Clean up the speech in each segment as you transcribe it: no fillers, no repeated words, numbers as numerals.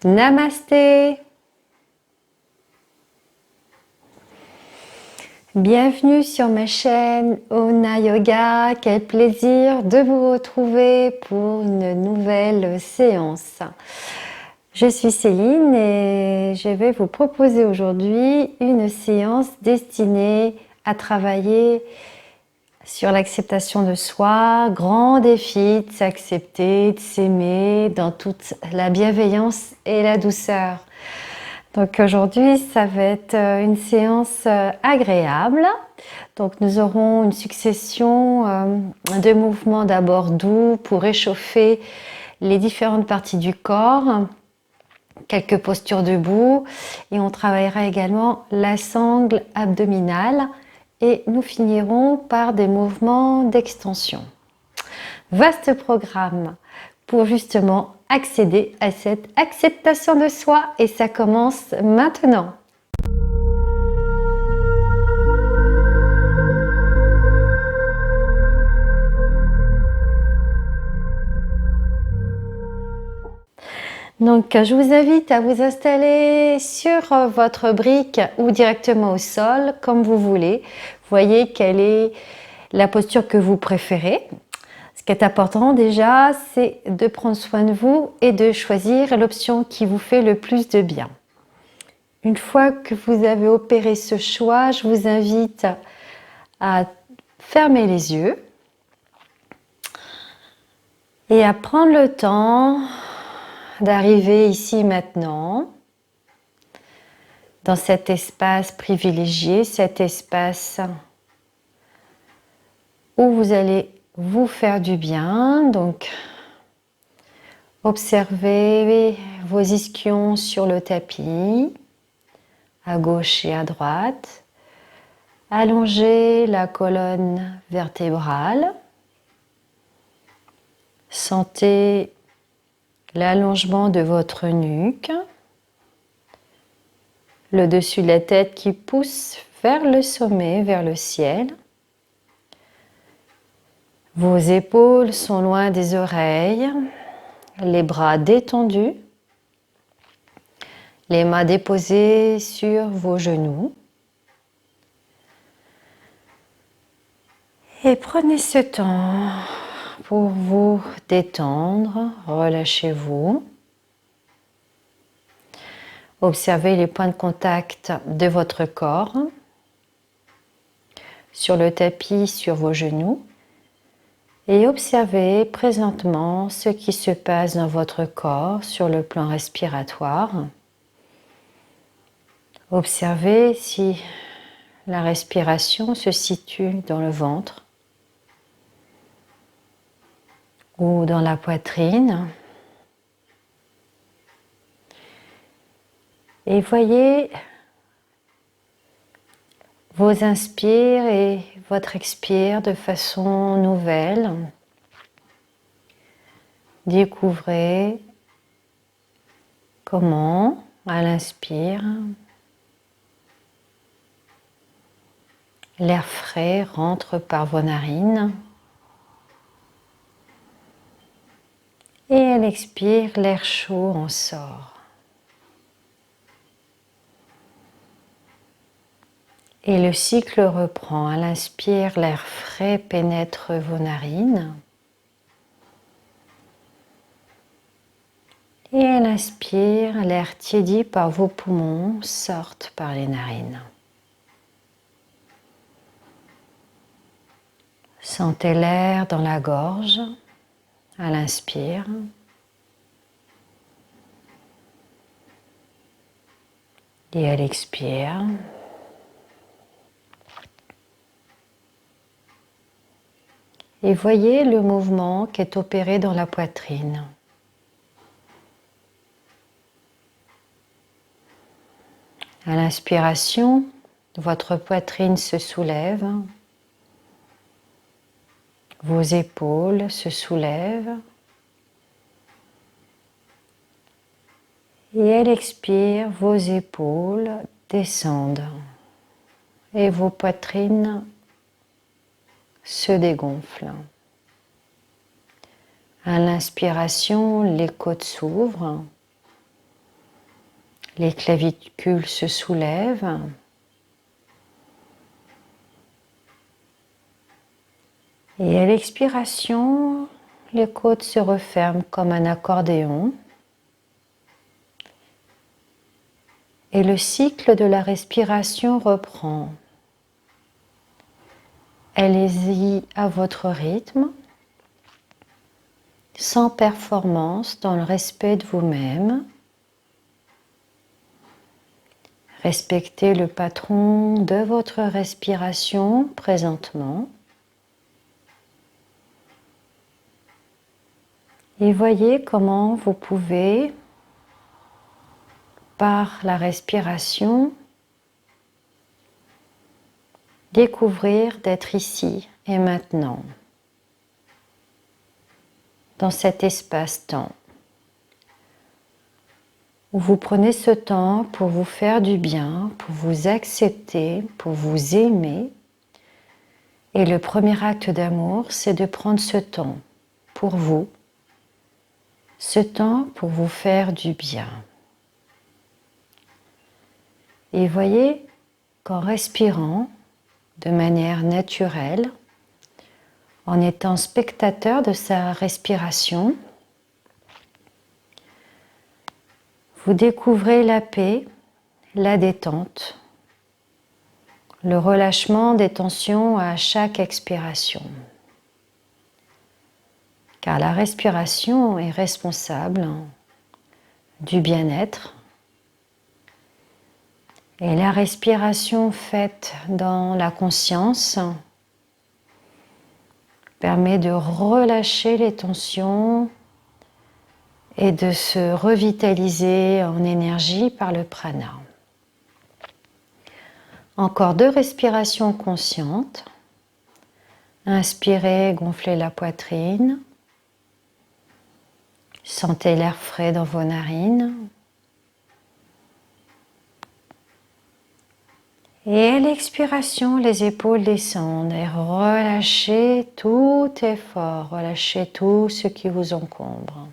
Namasté. Bienvenue sur ma chaîne Ona Yoga. Quel plaisir de vous retrouver pour une nouvelle séance. Je suis Céline et je vais vous proposer aujourd'hui une séance destinée à travailler sur l'acceptation de soi, grand défi de s'accepter, de s'aimer dans toute la bienveillance et la douceur. Donc aujourd'hui, ça va être une séance agréable. Donc nous aurons une succession de mouvements d'abord doux pour réchauffer les différentes parties du corps, quelques postures debout et on travaillera également la sangle abdominale et nous finirons par des mouvements d'extension. Vaste programme pour justement accéder à cette acceptation de soi et ça commence maintenant. Donc je vous invite à vous installer sur votre brique ou directement au sol comme vous voulez. Vous voyez quelle est la posture que vous préférez. Ce qui est important déjà, c'est de prendre soin de vous et de choisir l'option qui vous fait le plus de bien. Une fois que vous avez opéré ce choix, je vous invite à fermer les yeux et à prendre le temps d'arriver ici maintenant, dans cet espace privilégié, cet espace où vous allez vous faire du bien. Donc, observez vos ischions sur le tapis, à gauche et à droite. Allongez la colonne vertébrale. Sentez l'allongement de votre nuque, le dessus de la tête qui pousse vers le sommet, vers le ciel. Vos épaules sont loin des oreilles, les bras détendus, les mains déposées sur vos genoux. Et prenez ce temps pour vous détendre, relâchez-vous. Observez les points de contact de votre corps sur le tapis, sur vos genoux. Et observez présentement ce qui se passe dans votre corps sur le plan respiratoire. Observez si la respiration se situe dans le ventre ou dans la poitrine. Et voyez vos inspires et votre expire de façon nouvelle. Découvrez comment, à l'inspire, l'air frais rentre par vos narines. Et à l'expire, l'air chaud en sort. Et le cycle reprend. À l'inspire, l'air frais pénètre vos narines. Et à l'inspire, l'air tiédi par vos poumons sortent par les narines. Sentez l'air dans la gorge à l'inspire. Et à l'expire. Et voyez le mouvement qui est opéré dans la poitrine. À l'inspiration, votre poitrine se soulève, vos épaules se soulèvent. Et à l'expire, vos épaules descendent et vos poitrines se dégonflent. À l'inspiration, les côtes s'ouvrent. Les clavicules se soulèvent. Et à l'expiration, les côtes se referment comme un accordéon. Et le cycle de la respiration reprend. Allez-y à votre rythme, sans performance, dans le respect de vous-même. Respectez le patron de votre respiration présentement. Et voyez comment vous pouvez, par la respiration, découvrir d'être ici et maintenant, dans cet espace-temps, où vous prenez ce temps pour vous faire du bien, pour vous accepter, pour vous aimer. Et le premier acte d'amour, c'est de prendre ce temps pour vous, ce temps pour vous faire du bien. Et voyez qu'en respirant de manière naturelle, en étant spectateur de sa respiration, vous découvrez la paix, la détente, le relâchement des tensions à chaque expiration. Car la respiration est responsable du bien-être. Et la respiration faite dans la conscience permet de relâcher les tensions et de se revitaliser en énergie par le prana. Encore 2 respirations conscientes. Inspirez, gonflez la poitrine. Sentez l'air frais dans vos narines. Et à l'expiration, les épaules descendent et relâchez tout effort, relâchez tout ce qui vous encombre.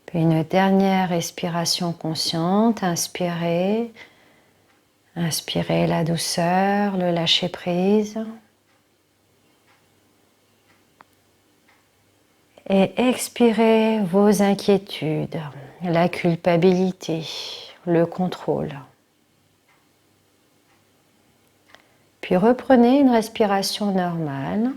Puis une dernière respiration consciente, inspirez. Inspirez la douceur, le lâcher-prise. Et expirez vos inquiétudes, la culpabilité, le contrôle. Puis reprenez une respiration normale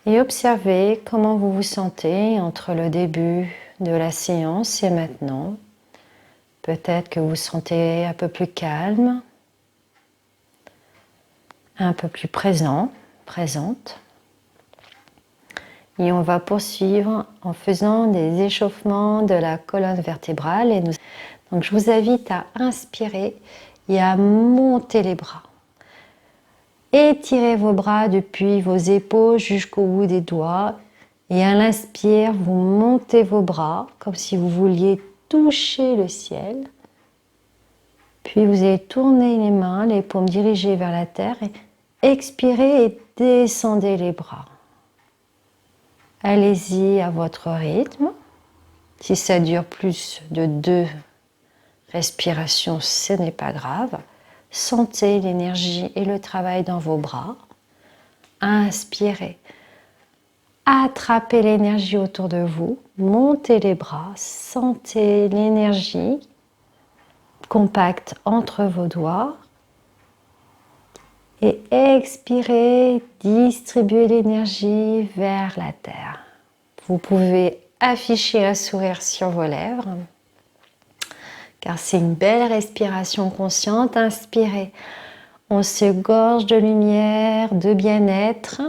et observez comment vous vous sentez entre le début de la séance et maintenant. Peut-être que vous vous sentez un peu plus calme, un peu plus présent, présente. Et on va poursuivre en faisant des échauffements de la colonne vertébrale. Donc je vous invite à inspirer et à monter les bras. Étirez vos bras depuis vos épaules jusqu'au bout des doigts. Et à l'inspire, vous montez vos bras comme si vous vouliez toucher le ciel. Puis vous allez tourner les mains, les paumes dirigées vers la terre. Et expirez et descendez les bras. Allez-y à votre rythme. Si ça dure plus de 2 respirations, ce n'est pas grave. Sentez l'énergie et le travail dans vos bras. Inspirez. Attrapez l'énergie autour de vous. Montez les bras. Sentez l'énergie compacte entre vos doigts. Et expirez, distribuez l'énergie vers la terre. Vous pouvez afficher un sourire sur vos lèvres, car c'est une belle respiration consciente. Inspirez, on se gorge de lumière, de bien-être.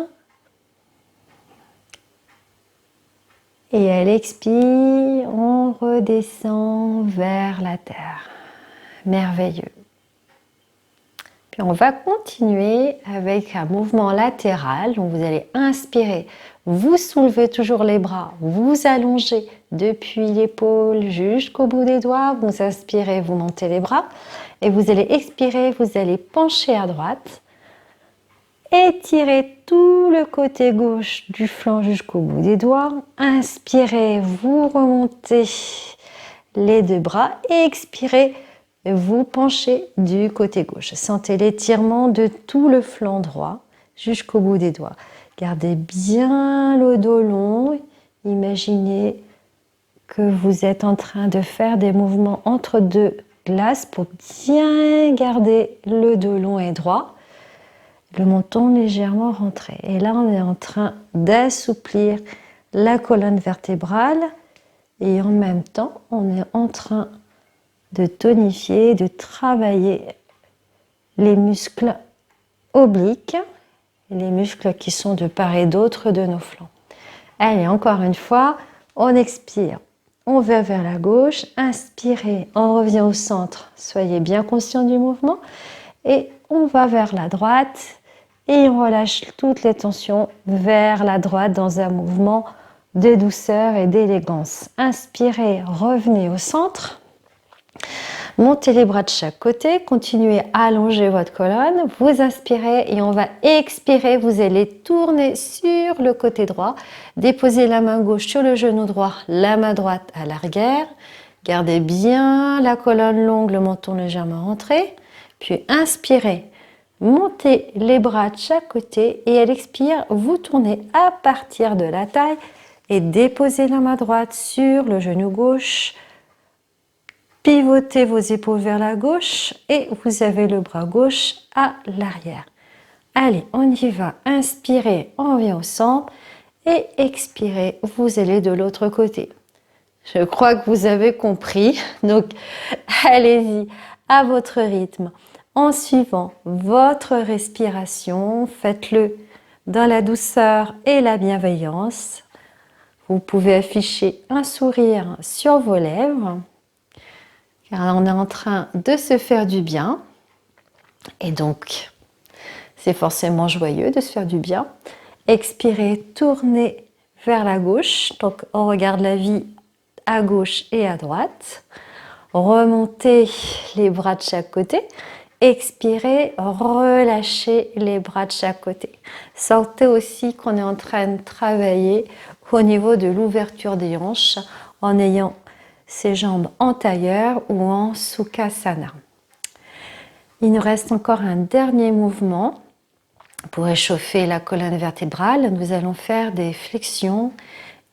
Et à l'expire, on redescend vers la terre. Merveilleux. Puis on va continuer avec un mouvement latéral. Donc vous allez inspirer, vous soulevez toujours les bras, vous allongez depuis l'épaule jusqu'au bout des doigts. Vous inspirez, vous montez les bras. Et vous allez expirer, vous allez pencher à droite. Étirez tout le côté gauche du flanc jusqu'au bout des doigts. Inspirez, vous remontez les deux bras et expirez, vous penchez du côté gauche. Sentez l'étirement de tout le flanc droit jusqu'au bout des doigts. Gardez bien le dos long. Imaginez que vous êtes en train de faire des mouvements entre deux glaces pour bien garder le dos long et droit. Le menton légèrement rentré. Et là, on est en train d'assouplir la colonne vertébrale et en même temps, on est en train de tonifier, de travailler les muscles obliques, les muscles qui sont de part et d'autre de nos flancs. Allez, encore une fois, on expire, on va vers la gauche, inspirez, on revient au centre, soyez bien conscient du mouvement et on va vers la droite et on relâche toutes les tensions vers la droite dans un mouvement de douceur et d'élégance. Inspirez, revenez au centre. Montez les bras de chaque côté, continuez à allonger votre colonne, vous inspirez et on va expirer, vous allez tourner sur le côté droit, déposez la main gauche sur le genou droit, la main droite à l'arrière, gardez bien la colonne longue, le menton légèrement rentré, puis inspirez, montez les bras de chaque côté et à l'expire, vous tournez à partir de la taille et déposez la main droite sur le genou gauche. Pivotez vos épaules vers la gauche et vous avez le bras gauche à l'arrière. Allez, on y va. Inspirez, on vient au centre et expirez, vous allez de l'autre côté. Je crois que vous avez compris. Donc, allez-y à votre rythme en suivant votre respiration. Faites-le dans la douceur et la bienveillance. Vous pouvez afficher un sourire sur vos lèvres. Car on est en train de se faire du bien. Et donc, c'est forcément joyeux de se faire du bien. Expirez, tournez vers la gauche. Donc, on regarde la vie à gauche et à droite. Remontez les bras de chaque côté. Expirez, relâchez les bras de chaque côté. Sentez aussi qu'on est en train de travailler au niveau de l'ouverture des hanches en ayant ses jambes en tailleur ou en Sukhasana. Il nous reste encore un dernier mouvement pour échauffer la colonne vertébrale. Nous allons faire des flexions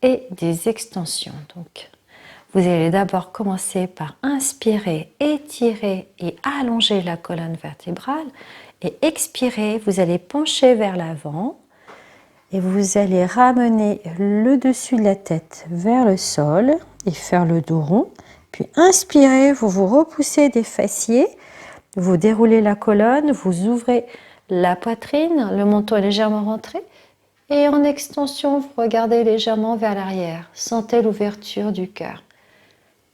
et des extensions. Donc, vous allez d'abord commencer par inspirer, étirer et allonger la colonne vertébrale et expirer, vous allez pencher vers l'avant et vous allez ramener le dessus de la tête vers le sol et faire le dos rond. Puis inspirez, vous vous repoussez des fessiers, vous déroulez la colonne, vous ouvrez la poitrine, le menton est légèrement rentré. Et en extension, vous regardez légèrement vers l'arrière. Sentez l'ouverture du cœur.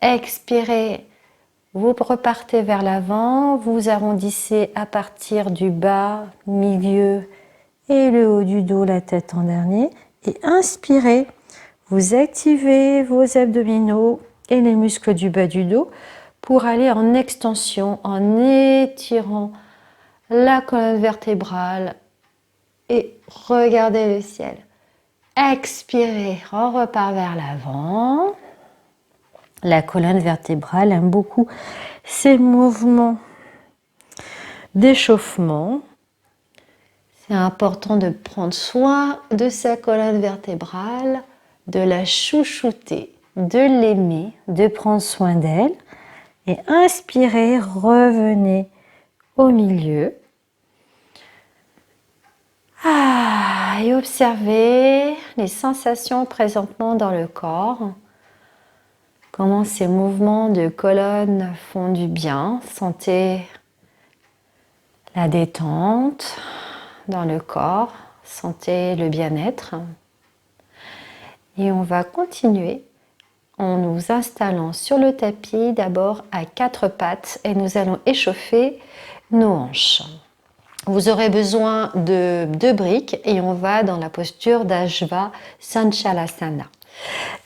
Expirez, vous repartez vers l'avant, vous arrondissez à partir du bas, milieu et le haut du dos, la tête en dernier. Et inspirez, vous activez vos abdominaux et les muscles du bas du dos pour aller en extension, en étirant la colonne vertébrale et regardez le ciel. Expirez, on repart vers l'avant. La colonne vertébrale aime beaucoup ces mouvements d'échauffement. C'est important de prendre soin de sa colonne vertébrale, de la chouchouter, de l'aimer, de prendre soin d'elle. Et inspirez, revenez au milieu. Et observez les sensations présentement dans le corps. Comment ces mouvements de colonne font du bien. Sentez la détente dans le corps. Sentez le bien-être. Et on va continuer en nous installant sur le tapis, d'abord à quatre pattes, et nous allons échauffer nos hanches. Vous aurez besoin de 2 briques et on va dans la posture d'Ajva Sanchalasana.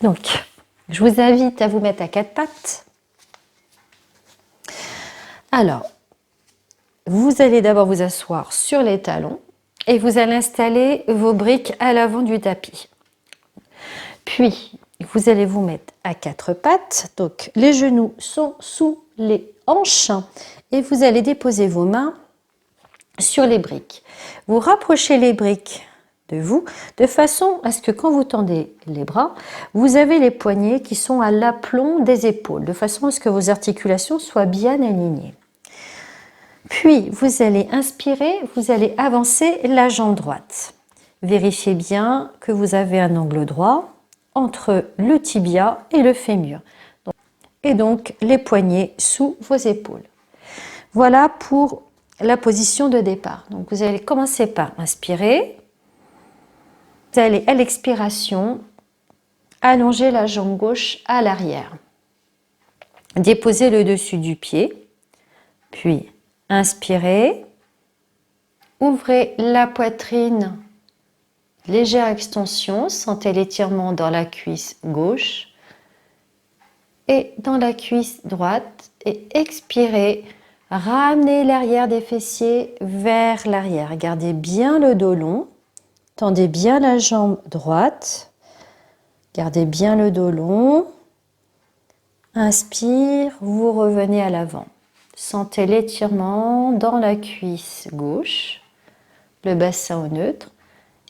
Donc, je vous invite à vous mettre à 4 pattes. Alors, vous allez d'abord vous asseoir sur les talons et vous allez installer vos briques à l'avant du tapis. Puis, vous allez vous mettre à quatre pattes. Donc, les genoux sont sous les hanches et vous allez déposer vos mains sur les briques. Vous rapprochez les briques de vous de façon à ce que quand vous tendez les bras, vous avez les poignets qui sont à l'aplomb des épaules, de façon à ce que vos articulations soient bien alignées. Puis, vous allez inspirer, vous allez avancer la jambe droite. Vérifiez bien que vous avez un angle droit entre le tibia et le fémur. Et donc, les poignets sous vos épaules. Voilà pour la position de départ. Donc, vous allez commencer par inspirer. Vous allez, à l'expiration, allonger la jambe gauche à l'arrière. Déposez le dessus du pied. Puis, inspirez. Ouvrez la poitrine. Légère extension. Sentez l'étirement dans la cuisse gauche et dans la cuisse droite. Et expirez. Ramenez l'arrière des fessiers vers l'arrière. Gardez bien le dos long. Tendez bien la jambe droite. Gardez bien le dos long. Inspire, vous revenez à l'avant. Sentez l'étirement dans la cuisse gauche, le bassin au neutre.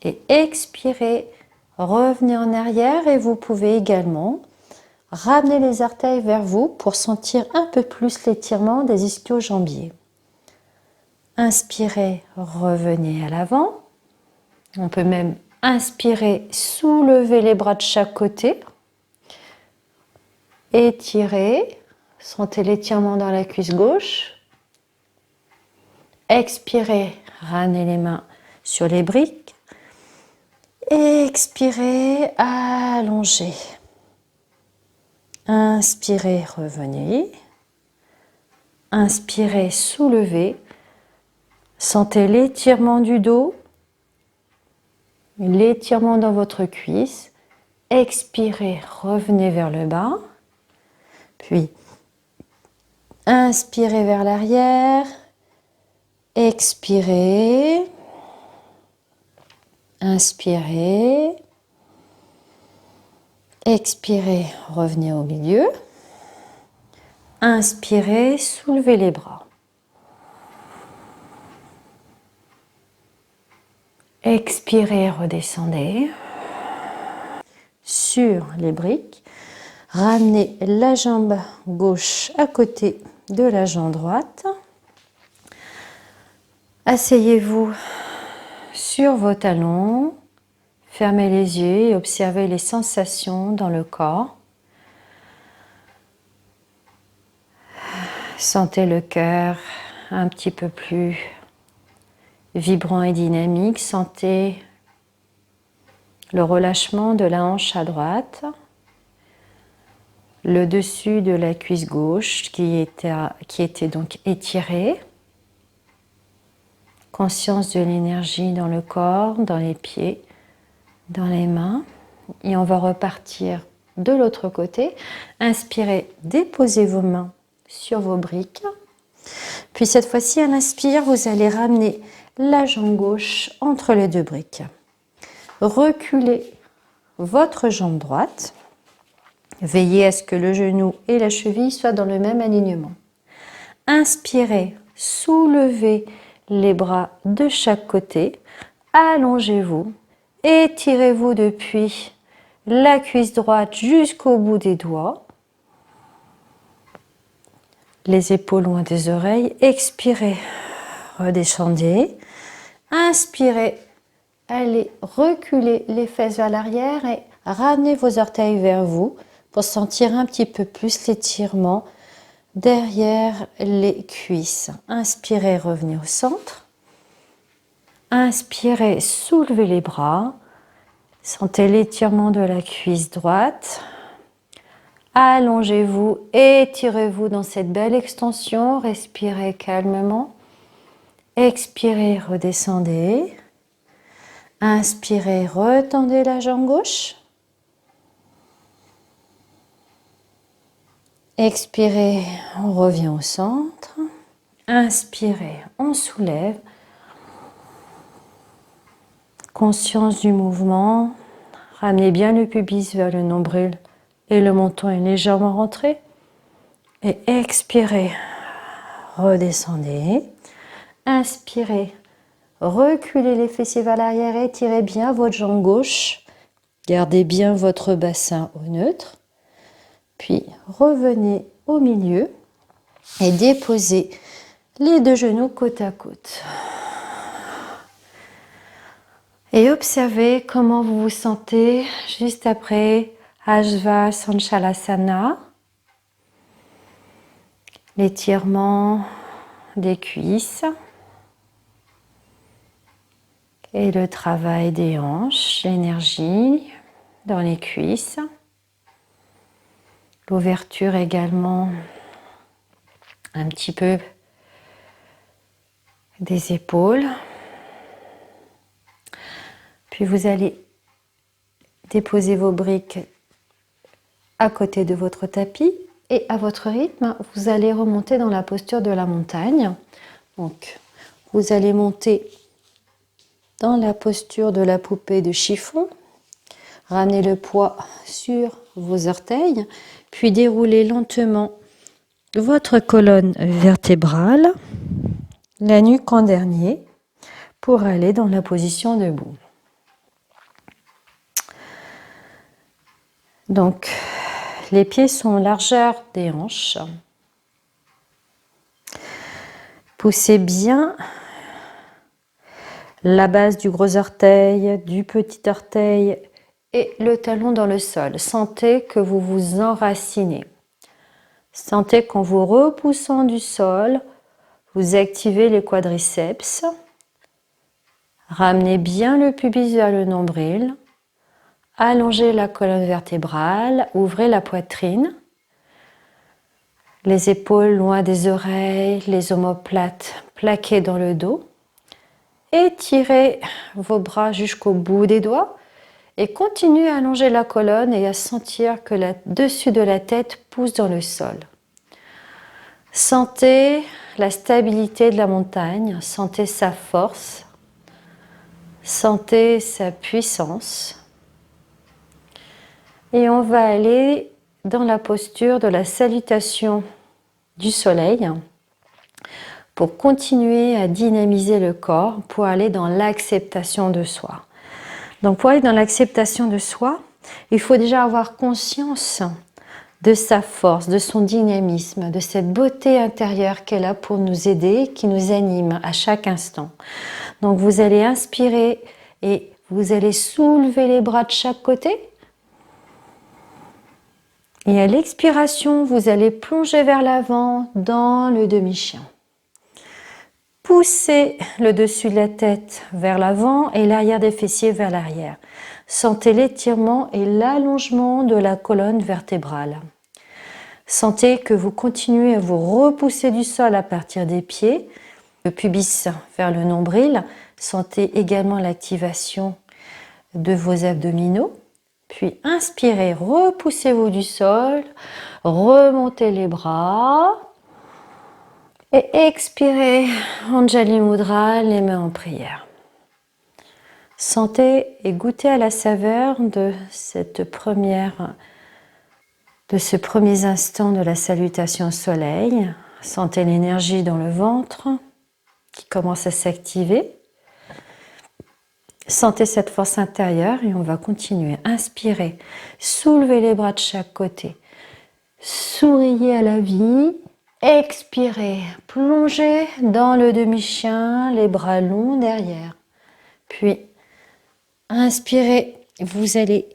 Et expirez, revenez en arrière et vous pouvez également ramener les orteils vers vous pour sentir un peu plus l'étirement des ischio-jambiers. Inspirez, revenez à l'avant. On peut même inspirer, soulever les bras de chaque côté. Étirez, sentez l'étirement dans la cuisse gauche. Expirez, ramenez les mains sur les briques. Expirez, allongez. Inspirez, revenez. Inspirez, soulevez. Sentez l'étirement du dos. L'étirement dans votre cuisse. Expirez, revenez vers le bas. Puis, inspirez vers l'arrière. Expirez. Inspirez. Expirez, revenez au milieu. Inspirez, soulevez les bras. Expirez, redescendez. Sur les briques, ramenez la jambe gauche à côté de la jambe droite. Asseyez-vous sur vos talons. Fermez les yeux et observez les sensations dans le corps. Sentez le cœur un petit peu plus vibrant et dynamique. Sentez le relâchement de la hanche à droite, le dessus de la cuisse gauche qui était donc étiré. Conscience de l'énergie dans le corps, dans les pieds, dans les mains. Et on va repartir de l'autre côté. Inspirez, déposez vos mains sur vos briques. Puis cette fois-ci, à l'inspire, vous allez ramener la jambe gauche entre les deux briques. Reculez votre jambe droite. Veillez à ce que le genou et la cheville soient dans le même alignement. Inspirez, soulevez les bras de chaque côté. Allongez-vous. Étirez-vous depuis la cuisse droite jusqu'au bout des doigts. Les épaules loin des oreilles. Expirez, redescendez. Inspirez, allez reculer les fesses vers l'arrière et ramenez vos orteils vers vous pour sentir un petit peu plus l'étirement derrière les cuisses. Inspirez, revenez au centre. Inspirez, soulevez les bras. Sentez l'étirement de la cuisse droite. Allongez-vous, étirez-vous dans cette belle extension. Respirez calmement. Expirez, redescendez. Inspirez, retendez la jambe gauche. Expirez, on revient au centre. Inspirez, on soulève. Conscience du mouvement. Ramenez bien le pubis vers le nombril et le menton est légèrement rentré. Et expirez, redescendez. Inspirez, reculez les fessiers vers l'arrière, étirez bien votre jambe gauche. Gardez bien votre bassin au neutre. Puis revenez au milieu et déposez les deux genoux côte à côte. Et observez comment vous vous sentez juste après Ajva Sanchalasana. L'étirement des cuisses et le travail des hanches, l'énergie dans les cuisses, l'ouverture également un petit peu des épaules. Puis vous allez déposer vos briques à côté de votre tapis et à votre rythme, vous allez remonter dans la posture de la montagne. Donc, vous allez monter dans la posture de la poupée de chiffon. Ramenez le poids sur vos orteils, puis déroulez lentement votre colonne vertébrale, la nuque en dernier, pour aller dans la position debout. Donc, les pieds sont largeur des hanches. Poussez bien la base du gros orteil, du petit orteil et le talon dans le sol. Sentez que vous vous enracinez. Sentez qu'en vous repoussant du sol, vous activez les quadriceps. Ramenez bien le pubis vers le nombril. Allongez la colonne vertébrale, ouvrez la poitrine. Les épaules loin des oreilles, les omoplates plaquées dans le dos. Étirez vos bras jusqu'au bout des doigts et continuez à allonger la colonne et à sentir que le dessus de la tête pousse dans le sol. Sentez la stabilité de la montagne, sentez sa force, sentez sa puissance. Et on va aller dans la posture de la salutation du soleil pour continuer à dynamiser le corps, pour aller dans l'acceptation de soi. Donc pour aller dans l'acceptation de soi, il faut déjà avoir conscience de sa force, de son dynamisme, de cette beauté intérieure qu'elle a pour nous aider, qui nous anime à chaque instant. Donc vous allez inspirer et vous allez soulever les bras de chaque côté. Et à l'expiration, vous allez plonger vers l'avant dans le demi-chien. Poussez le dessus de la tête vers l'avant et l'arrière des fessiers vers l'arrière. Sentez l'étirement et l'allongement de la colonne vertébrale. Sentez que vous continuez à vous repousser du sol à partir des pieds, le pubis vers le nombril. Sentez également l'activation de vos abdominaux. Puis inspirez, repoussez-vous du sol, remontez les bras et expirez, Anjali Mudra, les mains en prière. Sentez et goûtez à la saveur de ce premier instant de la salutation au soleil. Sentez l'énergie dans le ventre qui commence à s'activer. Sentez cette force intérieure et on va continuer. Inspirez, soulevez les bras de chaque côté. Souriez à la vie. Expirez, plongez dans le demi-chien, les bras longs derrière. Puis, inspirez, vous allez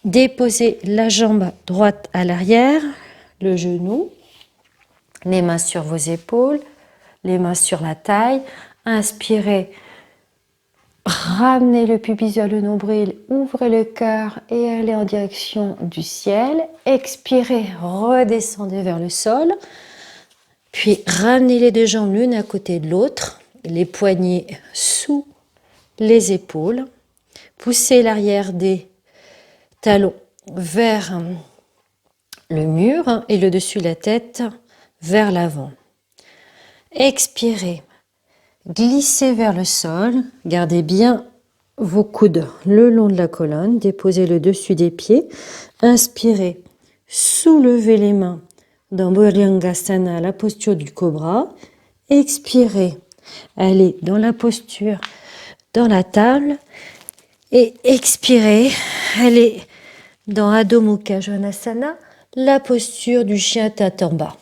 déposer la jambe droite à l'arrière, le genou, les mains sur vos épaules, les mains sur la taille. Inspirez. Ramenez le pubis vers le nombril, ouvrez le cœur et allez en direction du ciel. Expirez, redescendez vers le sol. Puis ramenez les deux jambes l'une à côté de l'autre, les poignets sous les épaules. Poussez l'arrière des talons vers le mur et le dessus de la tête vers l'avant. Expirez. Glissez vers le sol, gardez bien vos coudes le long de la colonne, déposez le dessus des pieds, inspirez, soulevez les mains dans Bhujangasana, la posture du cobra, expirez, allez dans la posture, dans la table, et expirez, allez dans Adho Mukha Svanasana, la posture du chien tête en bas.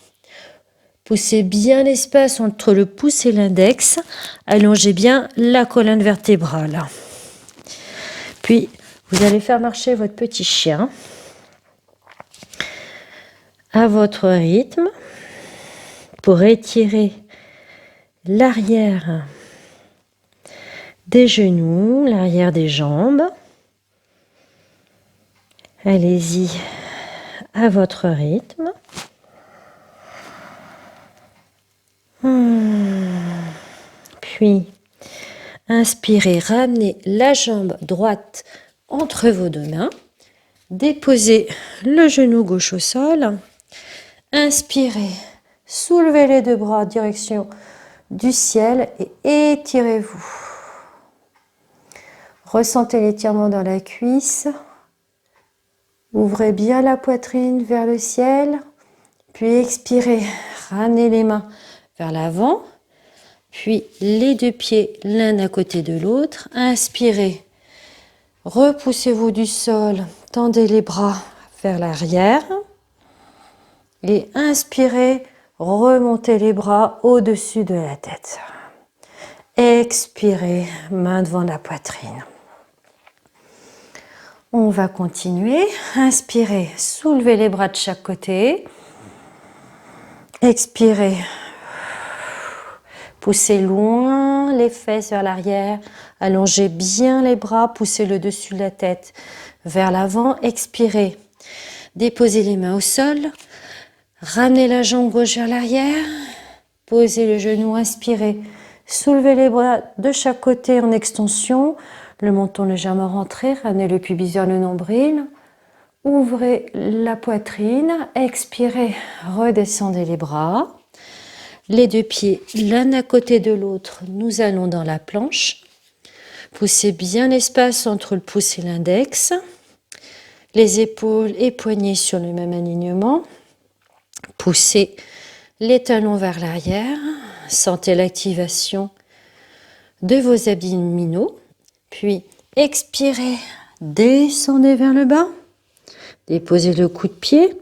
Poussez bien l'espace entre le pouce et l'index. Allongez bien la colonne vertébrale. Puis, vous allez faire marcher votre petit chien à votre rythme pour étirer l'arrière des genoux, l'arrière des jambes. Allez-y à votre rythme. Puis, inspirez, ramenez la jambe droite entre vos deux mains. Déposez le genou gauche au sol. Inspirez, soulevez les deux bras en direction du ciel et étirez-vous. Ressentez l'étirement dans la cuisse. Ouvrez bien la poitrine vers le ciel. Puis expirez, ramenez les mains vers l'avant. Puis les deux pieds l'un à côté de l'autre. Inspirez, repoussez-vous du sol, tendez les bras vers l'arrière. Et inspirez, remontez les bras au-dessus de la tête. Expirez, main devant la poitrine. On va continuer. Inspirez, soulevez les bras de chaque côté. Expirez, poussez loin les fesses vers l'arrière. Allongez bien les bras, poussez le dessus de la tête vers l'avant. Expirez, déposez les mains au sol. Ramenez la jambe gauche vers l'arrière. Posez le genou, inspirez. Soulevez les bras de chaque côté en extension. Le menton légèrement rentré, ramenez le pubis vers le nombril. Ouvrez la poitrine, expirez, redescendez les bras. Les deux pieds l'un à côté de l'autre, nous allons dans la planche. Poussez bien l'espace entre le pouce et l'index. Les épaules et poignets sur le même alignement. Poussez les talons vers l'arrière. Sentez l'activation de vos abdominaux. Puis, expirez, descendez vers le bas. Déposez le coup de pied.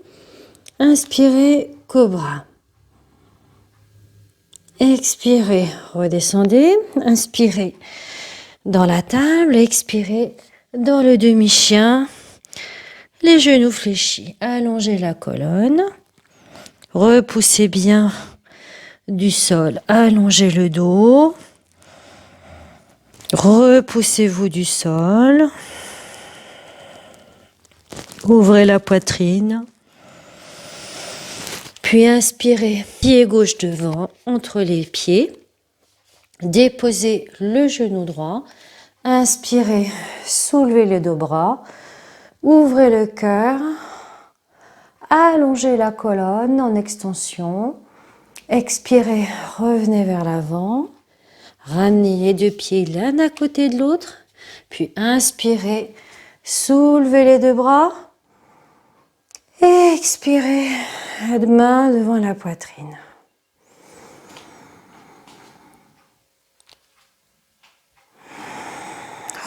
Inspirez, cobra. Expirez, redescendez. Inspirez dans la table. Expirez dans le demi-chien. Les genoux fléchis. Allongez la colonne. Repoussez bien du sol. Allongez le dos. Repoussez-vous du sol. Ouvrez la poitrine. Puis inspirez, pied gauche devant, entre les pieds. Déposez le genou droit. Inspirez, soulevez les deux bras. Ouvrez le cœur. Allongez la colonne en extension. Expirez, revenez vers l'avant. Ramenez les deux pieds l'un à côté de l'autre. Puis inspirez, soulevez les deux bras. Expirez, main devant la poitrine.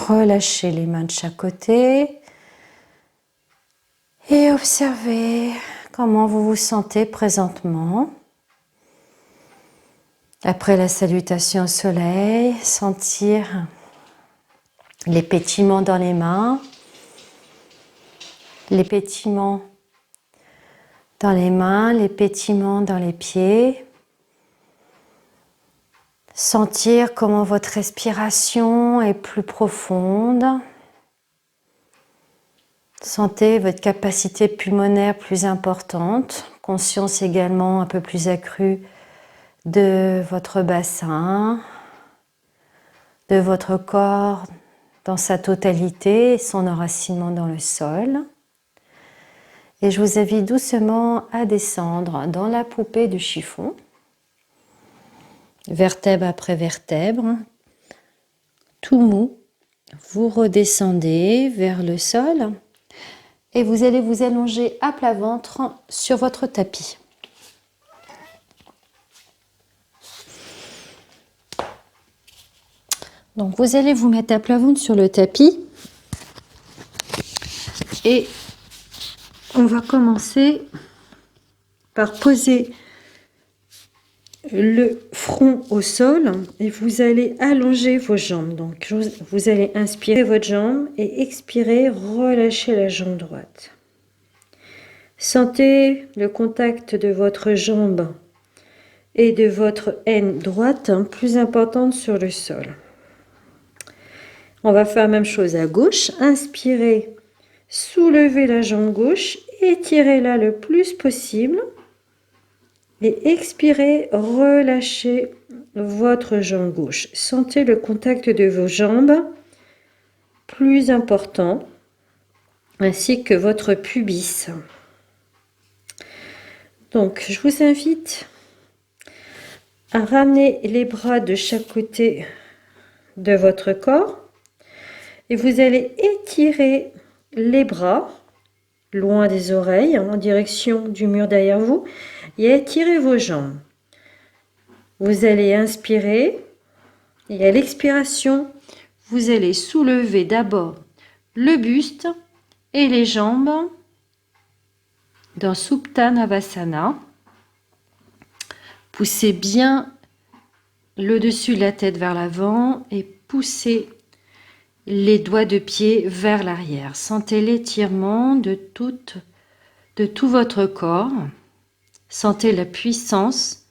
Relâchez les mains de chaque côté. Et observez comment vous vous sentez présentement. Après la salutation au soleil, sentir les pétillements dans les mains, les pétillements dans les mains, les pétillements dans les pieds. Sentir comment votre respiration est plus profonde. Sentez votre capacité pulmonaire plus importante. Conscience également un peu plus accrue de votre bassin, de votre corps dans sa totalité et son enracinement dans le sol. Et je vous invite doucement à descendre dans la poupée de chiffon, vertèbre après vertèbre, tout mou, vous redescendez vers le sol et vous allez vous allonger à plat ventre sur votre tapis. Donc vous allez vous mettre à plat ventre sur le tapis et on va commencer par poser le front au sol et vous allez allonger vos jambes. Donc vous allez inspirer votre jambe et expirer, relâcher la jambe droite. Sentez le contact de votre jambe et de votre aine droite, plus importante, sur le sol. On va faire la même chose à gauche. Inspirez, soulevez la jambe gauche, étirez-la le plus possible. Et expirez, relâchez votre jambe gauche. Sentez le contact de vos jambes, plus important, ainsi que votre pubis. Donc, je vous invite à ramener les bras de chaque côté de votre corps. Et vous allez étirer les bras loin des oreilles, en direction du mur derrière vous, et étirez vos jambes. Vous allez inspirer et à l'expiration, vous allez soulever d'abord le buste et les jambes dans Supta Navasana. Poussez bien le dessus de la tête vers l'avant et poussez les doigts de pied vers l'arrière. Sentez l'étirement de tout votre corps. Sentez la puissance,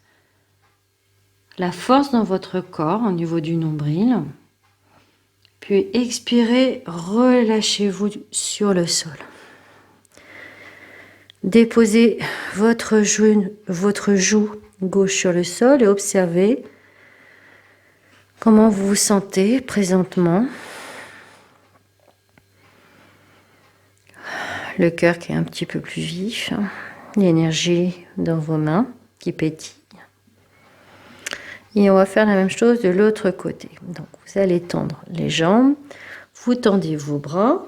la force dans votre corps au niveau du nombril. Puis expirez, relâchez-vous sur le sol. Déposez votre joue gauche sur le sol et observez comment vous vous sentez présentement. Le cœur qui est un petit peu plus vif, l'énergie dans vos mains qui pétille. Et on va faire la même chose de l'autre côté. Donc vous allez tendre les jambes, vous tendez vos bras,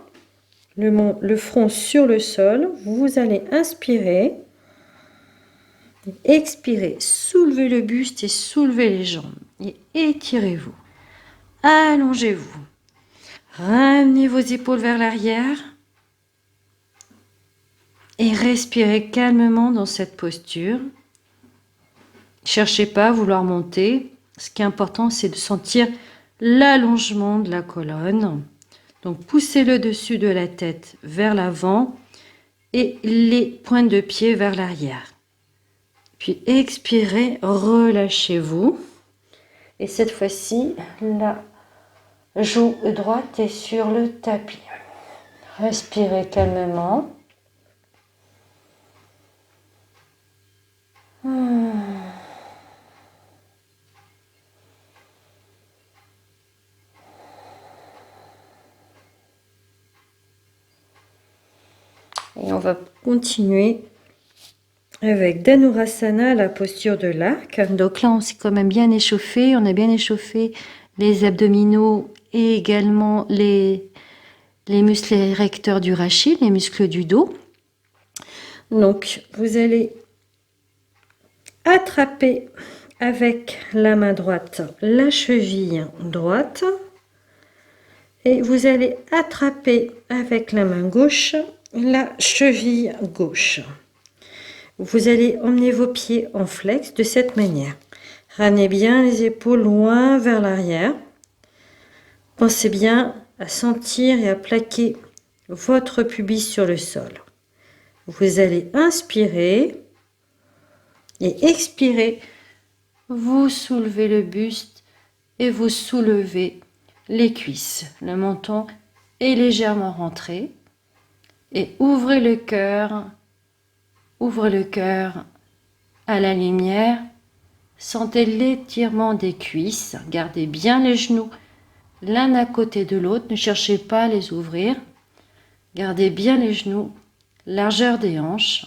le front sur le sol, vous allez inspirer, expirez, soulevez le buste et soulevez les jambes et étirez-vous, allongez-vous, ramenez vos épaules vers l'arrière. Et respirez calmement dans cette posture. Cherchez pas à vouloir monter. Ce qui est important, c'est de sentir l'allongement de la colonne. Donc, poussez le dessus de la tête vers l'avant et les pointes de pied vers l'arrière. Puis, expirez, relâchez-vous. Et cette fois-ci, la joue droite est sur le tapis. Respirez calmement. Et on va continuer avec Dhanurasana, la posture de l'arc. Donc là, on s'est quand même bien échauffé. On a bien échauffé les abdominaux et également les muscles érecteurs du rachis, les muscles du dos. Donc, vous allez attraper avec la main droite la cheville droite et vous allez attraper avec la main gauche la cheville gauche. Vous allez emmener vos pieds en flex de cette manière. Ramenez bien les épaules loin vers l'arrière. Pensez bien à sentir et à plaquer votre pubis sur le sol. Vous allez inspirer et expirez. Vous soulevez le buste et vous soulevez les cuisses. Le menton est légèrement rentré. Et ouvrez le cœur à la lumière. Sentez l'étirement des cuisses. Gardez bien les genoux l'un à côté de l'autre. Ne cherchez pas à les ouvrir. Gardez bien les genoux, largeur des hanches,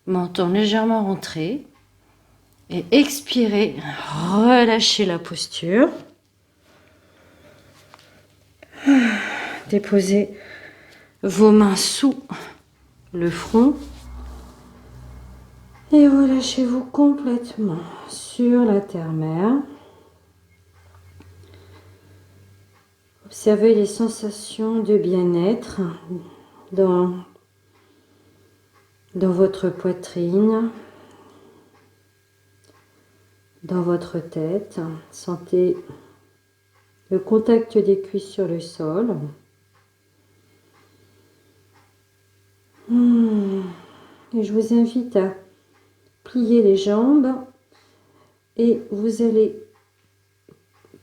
menton légèrement rentré. Et expirez, relâchez la posture. déposez vos mains sous le front et relâchez-vous complètement sur la terre-mère. Observez les sensations de bien-être dans votre poitrine, dans votre tête. Sentez le contact des cuisses sur le sol. Et je vous invite à plier les jambes et vous allez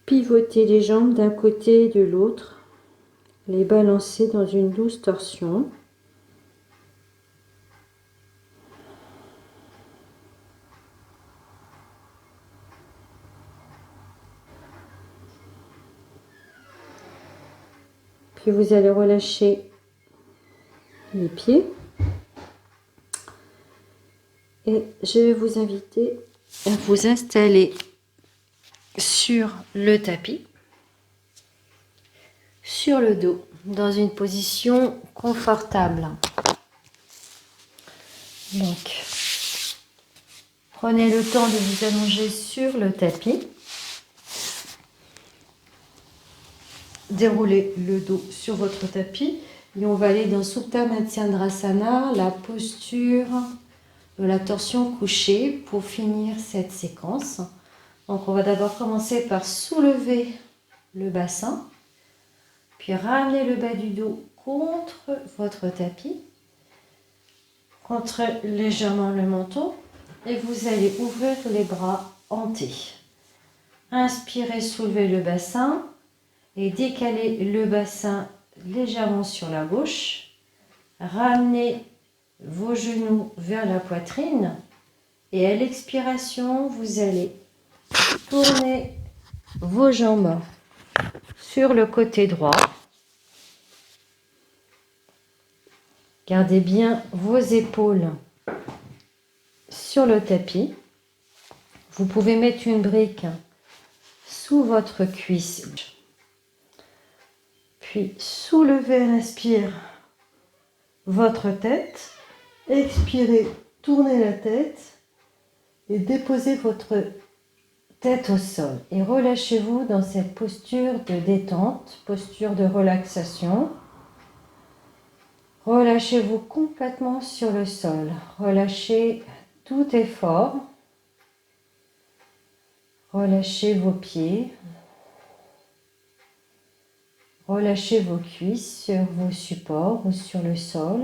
pivoter les jambes d'un côté et de l'autre, les balancer dans une douce torsion. Puis vous allez relâcher les pieds. Et je vais vous inviter à vous installer sur le tapis, sur le dos, dans une position confortable. Donc, prenez le temps de vous allonger sur le tapis. Déroulez le dos sur votre tapis et on va aller dans Supta Matsyendrasana, la posture de la torsion couchée pour finir cette séquence. Donc on va d'abord commencer par soulever le bassin, puis ramener le bas du dos contre votre tapis, contre légèrement le menton et vous allez ouvrir les bras en T. Inspirez, soulevez le bassin et décalez le bassin légèrement sur la gauche. Ramenez vos genoux vers la poitrine et à l'expiration, vous allez tourner vos jambes sur le côté droit. Gardez bien vos épaules sur le tapis. Vous pouvez mettre une brique sous votre cuisse. Puis soulevez, inspire votre tête. Expirez, tournez la tête et déposez votre tête au sol. Et relâchez-vous dans cette posture de détente, posture de relaxation. Relâchez-vous complètement sur le sol. Relâchez tout effort. Relâchez vos pieds. Relâchez vos cuisses sur vos supports ou sur le sol.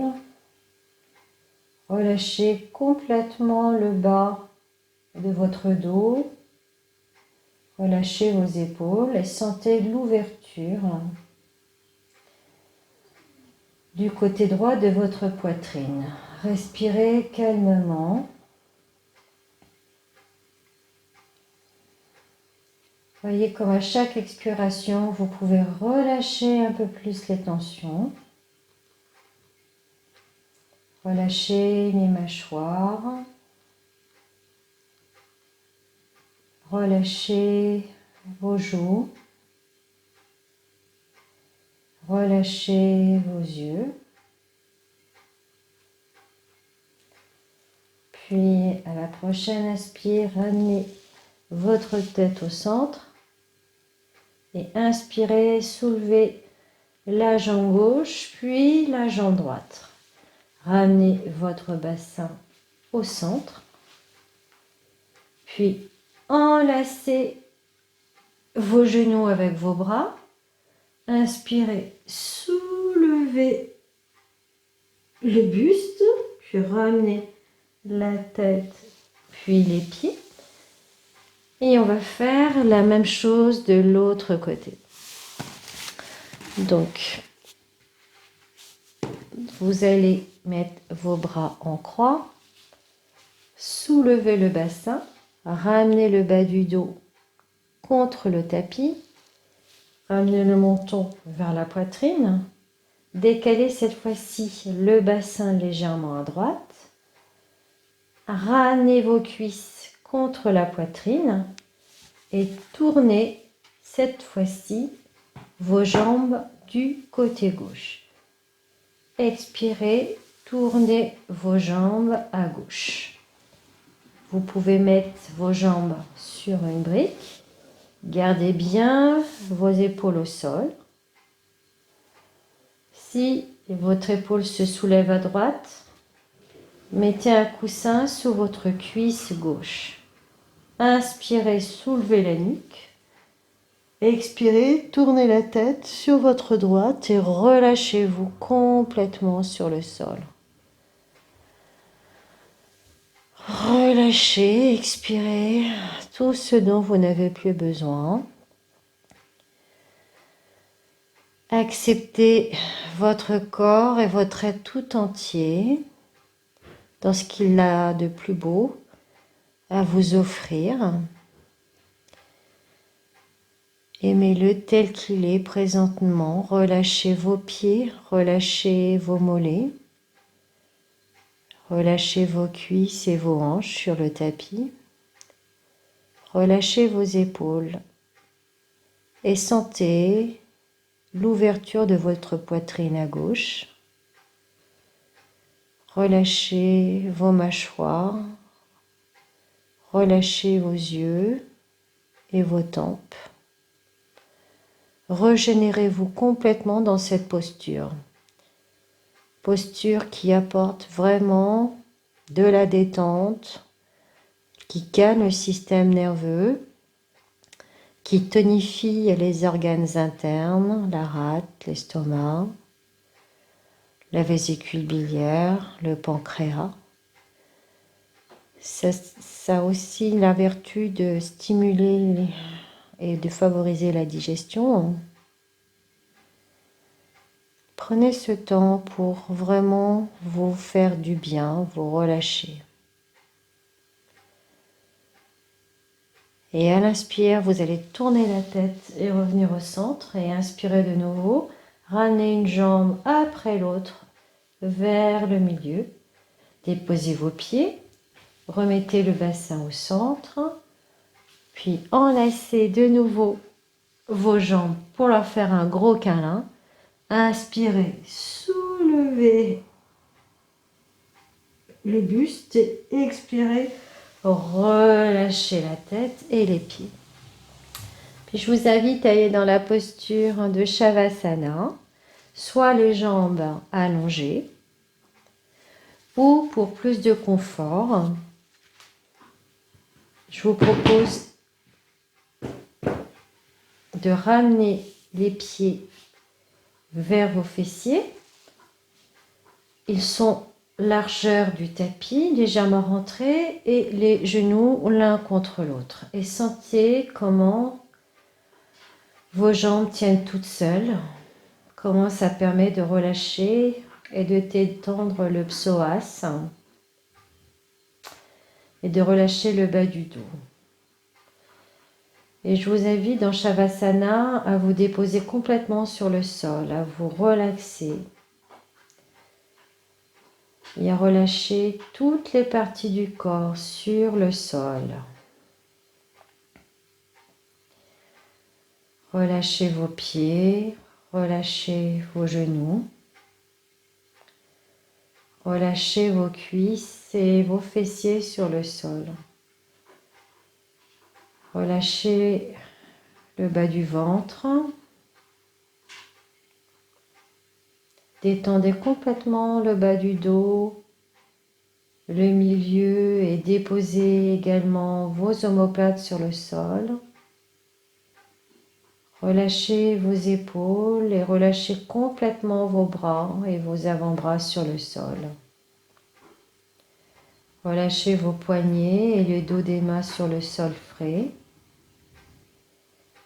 Relâchez complètement le bas de votre dos. Relâchez vos épaules et sentez l'ouverture du côté droit de votre poitrine. Respirez calmement. Voyez comme à chaque expiration, vous pouvez relâcher un peu plus les tensions. Relâchez les mâchoires. Relâchez vos joues. Relâchez vos yeux. Puis à la prochaine inspire, ramenez votre tête au centre. Et inspirez, soulevez la jambe gauche, puis la jambe droite. Ramenez votre bassin au centre. Puis enlacez vos genoux avec vos bras. Inspirez, soulevez le buste, puis ramenez la tête, puis les pieds. Et on va faire la même chose de l'autre côté. Donc, vous allez mettre vos bras en croix, soulevez le bassin, ramenez le bas du dos contre le tapis, ramenez le menton vers la poitrine, décalez cette fois-ci le bassin légèrement à droite, ramenez vos cuisses contre la poitrine et tournez cette fois-ci vos jambes du côté gauche. Expirez, tournez vos jambes à gauche. Vous pouvez mettre vos jambes sur une brique. Gardez bien vos épaules au sol. Si votre épaule se soulève à droite, mettez un coussin sous votre cuisse gauche. Inspirez, soulevez la nuque. Expirez, tournez la tête sur votre droite et relâchez-vous complètement sur le sol. Relâchez, expirez tout ce dont vous n'avez plus besoin. Acceptez votre corps et votre être tout entier dans ce qu'il a de plus beau à vous offrir. Aimez-le tel qu'il est présentement. Relâchez vos pieds, relâchez vos mollets. Relâchez vos cuisses et vos hanches sur le tapis. Relâchez vos épaules et sentez l'ouverture de votre poitrine à gauche. Relâchez vos mâchoires. Relâchez vos yeux et vos tempes. Régénérez-vous complètement dans cette posture. Posture qui apporte vraiment de la détente, qui calme le système nerveux, qui tonifie les organes internes, la rate, l'estomac, la vésicule biliaire, le pancréas. Ça a aussi la vertu de stimuler et de favoriser la digestion. Prenez ce temps pour vraiment vous faire du bien, vous relâcher. Et à l'inspire, vous allez tourner la tête et revenir au centre et inspirer de nouveau. Ramenez une jambe après l'autre vers le milieu. Déposez vos pieds. Remettez le bassin au centre. Puis enlacez de nouveau vos jambes pour leur faire un gros câlin. Inspirez, soulevez le buste et expirez, relâchez la tête et les pieds. Puis je vous invite à aller dans la posture de Shavasana, soit les jambes allongées ou pour plus de confort, je vous propose de ramener les pieds vers vos fessiers. Ils sont largeur du tapis, légèrement rentrés et les genoux l'un contre l'autre. Et sentez comment vos jambes tiennent toutes seules, comment ça permet de relâcher et de détendre le psoas et de relâcher le bas du dos. Et je vous invite dans Shavasana à vous déposer complètement sur le sol, à vous relaxer et à relâcher toutes les parties du corps sur le sol. Relâchez vos pieds, relâchez vos genoux, relâchez vos cuisses et vos fessiers sur le sol. Relâchez le bas du ventre. Détendez complètement le bas du dos, le milieu et déposez également vos omoplates sur le sol. Relâchez vos épaules et relâchez complètement vos bras et vos avant-bras sur le sol. Relâchez vos poignets et le dos des mains sur le sol frais.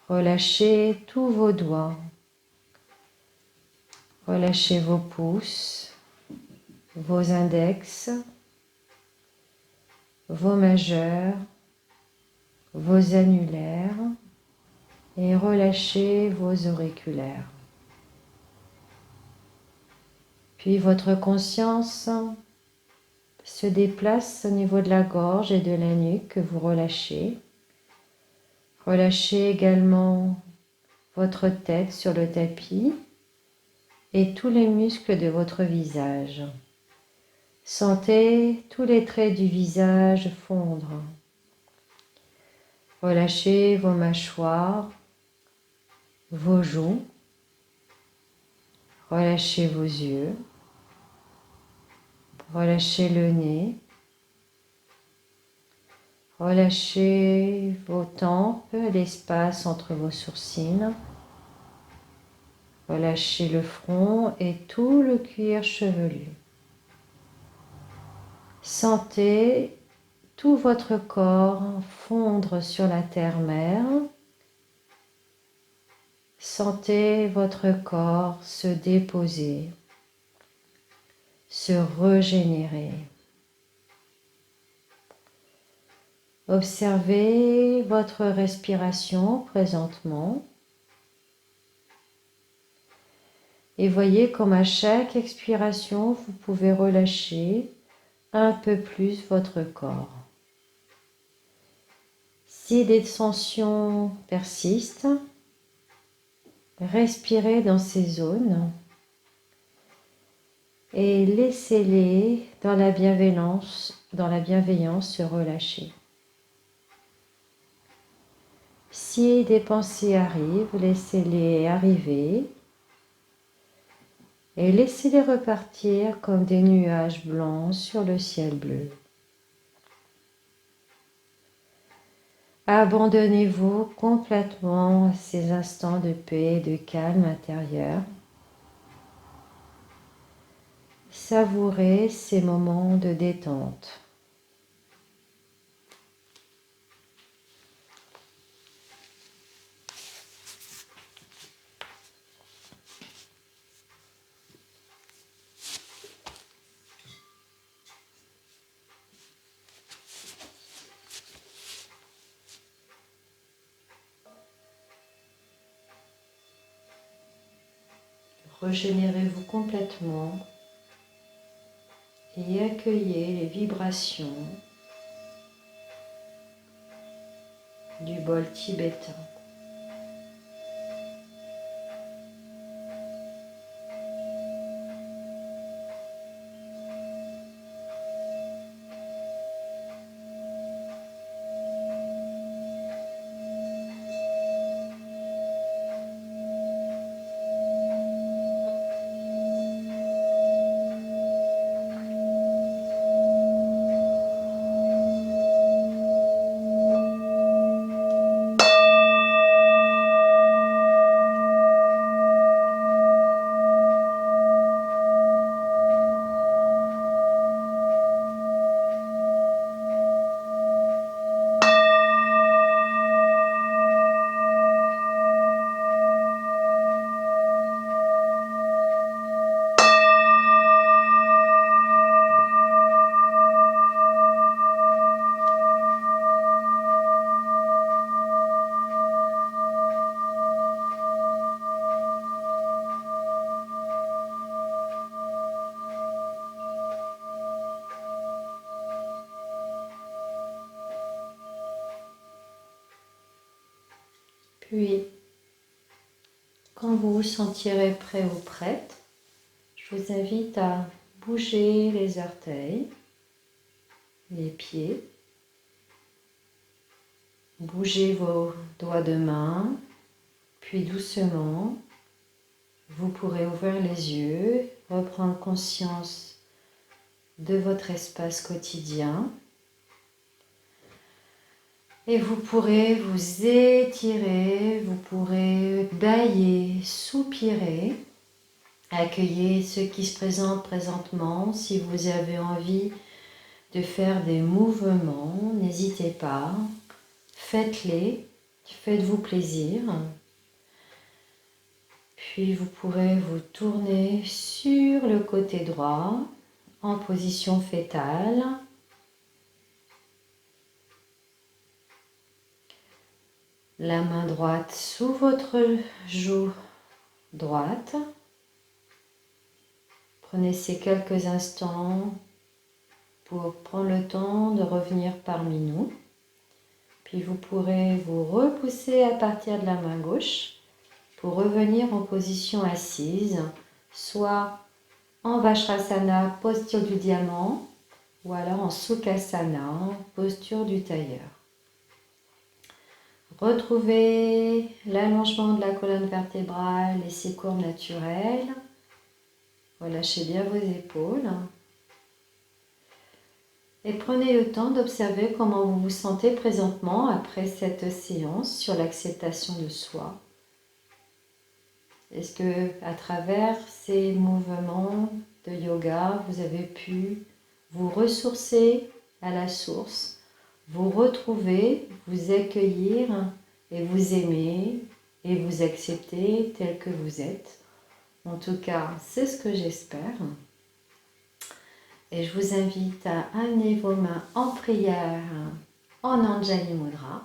Relâchez tous vos doigts. Relâchez vos pouces, vos index, vos majeurs, vos annulaires et relâchez vos auriculaires. Puis votre conscience se déplace au niveau de la gorge et de la nuque que vous relâchez. Relâchez également votre tête sur le tapis. et tous les muscles de votre visage. Sentez tous les traits du visage fondre. Relâchez vos mâchoires, vos joues. Relâchez vos yeux. Relâchez le nez. Relâchez vos tempes, l'espace entre vos sourcils. Relâchez le front et tout le cuir chevelu. Sentez tout votre corps fondre sur la terre-mère. Sentez votre corps se déposer, se régénérer. Observez votre respiration présentement et voyez comme à chaque expiration, vous pouvez relâcher un peu plus votre corps. Si des tensions persistent, respirez dans ces zones et laissez-les dans la bienveillance se relâcher. Si des pensées arrivent, laissez-les arriver et laissez-les repartir comme des nuages blancs sur le ciel bleu. Abandonnez-vous complètement à ces instants de paix et de calme intérieur. Savourez ces moments de détente. Régénérez-vous complètement et accueillez les vibrations du bol tibétain. Puis, quand vous vous sentirez prêt ou prête, je vous invite à bouger les orteils, les pieds, bougez vos doigts de main, puis doucement, vous pourrez ouvrir les yeux, reprendre conscience de votre espace quotidien. Et vous pourrez vous étirer, vous pourrez bâiller, soupirer, accueillir ce qui se présente présentement. Si vous avez envie de faire des mouvements, n'hésitez pas, faites-les, faites-vous plaisir. Puis vous pourrez vous tourner sur le côté droit en position fétale. La main droite sous votre joue droite. Prenez ces quelques instants pour prendre le temps de revenir parmi nous. Puis vous pourrez vous repousser à partir de la main gauche pour revenir en position assise soit en Vajrasana, posture du diamant, ou alors en Sukhasana, posture du tailleur. Retrouvez l'allongement de la colonne vertébrale et ses courbes naturelles. Relâchez bien vos épaules. Et prenez le temps d'observer comment vous vous sentez présentement après cette séance sur l'acceptation de soi. Est-ce que à travers ces mouvements de yoga, vous avez pu vous ressourcer à la source, vous retrouver, vous accueillir et vous aimer et vous accepter tel que vous êtes. En tout cas, c'est ce que j'espère. Et je vous invite à amener vos mains en prière en Anjali Mudra.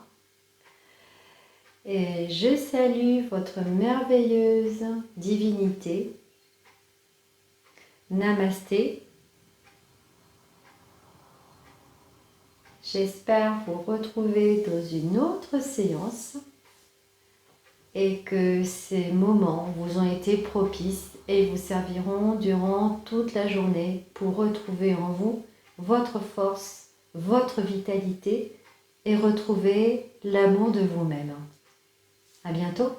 Et je salue votre merveilleuse divinité. Namasté. J'espère vous retrouver dans une autre séance et que ces moments vous ont été propices et vous serviront durant toute la journée pour retrouver en vous votre force, votre vitalité et retrouver l'amour de vous-même. À bientôt!